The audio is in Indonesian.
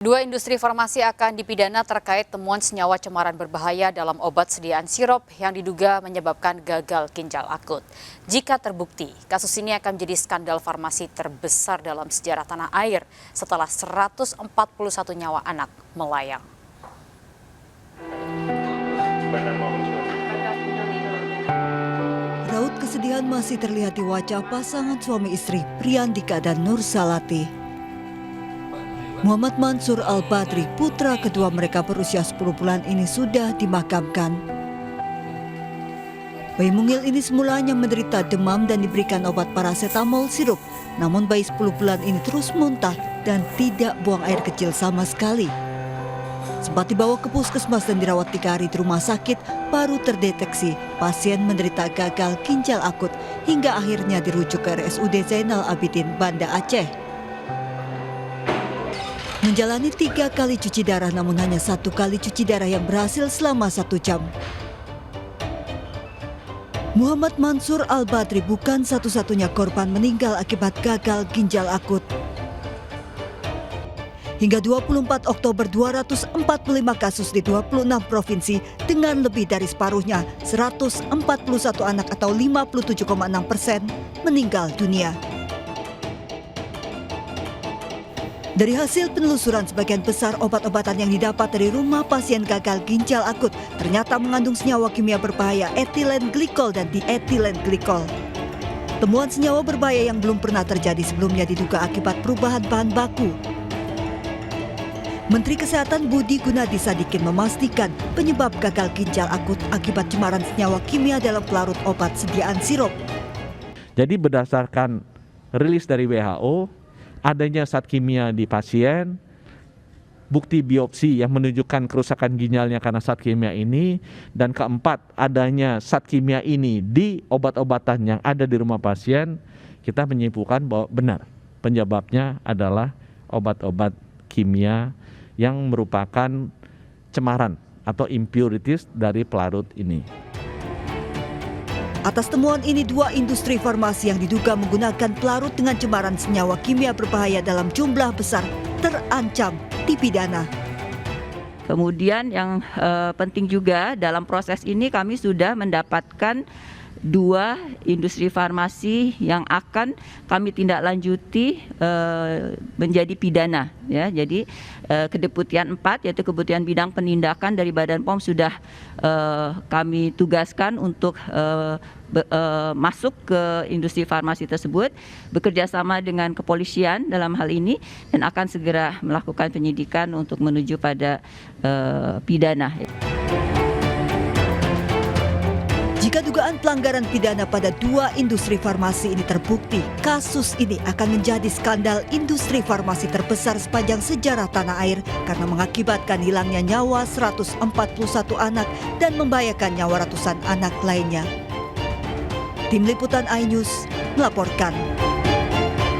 Dua industri farmasi akan dipidana terkait temuan senyawa cemaran berbahaya dalam obat sediaan sirup yang diduga menyebabkan gagal ginjal akut. Jika terbukti, kasus ini akan menjadi skandal farmasi terbesar dalam sejarah tanah air setelah 141 nyawa anak melayang. Raut kesedihan masih terlihat di wajah pasangan suami istri Priyandika dan Nur Salati. Muhammad Mansur Al-Badri, putra kedua mereka berusia 10 bulan ini sudah dimakamkan. Bayi mungil ini semulanya menderita demam dan diberikan obat paracetamol sirup. Namun bayi 10 bulan ini terus muntah dan tidak buang air kecil sama sekali. Sempat dibawa ke puskesmas dan dirawat 3 hari di rumah sakit, baru terdeteksi pasien menderita gagal ginjal akut hingga akhirnya dirujuk ke RSUD Zainal Abidin, Banda Aceh. Menjalani 3 kali cuci darah namun hanya 1 kali cuci darah yang berhasil selama 1 jam. Muhammad Mansur Al-Badri bukan satu-satunya korban meninggal akibat gagal ginjal akut. Hingga 24 Oktober 245 kasus di 26 provinsi dengan lebih dari separuhnya 141 anak atau 57,6% meninggal dunia. Dari hasil penelusuran, sebagian besar obat-obatan yang didapat dari rumah pasien gagal ginjal akut ternyata mengandung senyawa kimia berbahaya etilen glikol dan dietilen glikol. Temuan senyawa berbahaya yang belum pernah terjadi sebelumnya diduga akibat perubahan bahan baku. Menteri Kesehatan Budi Gunadi Sadikin memastikan penyebab gagal ginjal akut akibat cemaran senyawa kimia dalam pelarut obat sediaan sirup. Jadi berdasarkan rilis dari WHO, adanya zat kimia di pasien, bukti biopsi yang menunjukkan kerusakan ginjalnya karena zat kimia ini, dan keempat, adanya zat kimia ini di obat-obatan yang ada di rumah pasien, kita menyimpulkan bahwa benar penyebabnya adalah obat-obat kimia yang merupakan cemaran atau impurities dari pelarut ini. Atas temuan ini, 2 industri farmasi yang diduga menggunakan pelarut dengan cemaran senyawa kimia berbahaya dalam jumlah besar terancam dipidana. Kemudian yang penting juga dalam proses ini kami sudah mendapatkan 2 industri farmasi yang akan kami tindak lanjuti menjadi pidana, ya. Jadi Kedeputian 4 yaitu Kedeputian Bidang Penindakan dari Badan POM sudah kami tugaskan untuk masuk ke industri farmasi tersebut, bekerja sama dengan kepolisian dalam hal ini, dan akan segera melakukan penyidikan untuk menuju pada pidana. Jika dugaan pelanggaran pidana pada 2 industri farmasi ini terbukti, kasus ini akan menjadi skandal industri farmasi terbesar sepanjang sejarah tanah air karena mengakibatkan hilangnya nyawa 141 anak dan membahayakan nyawa ratusan anak lainnya. Tim Liputan iNews melaporkan.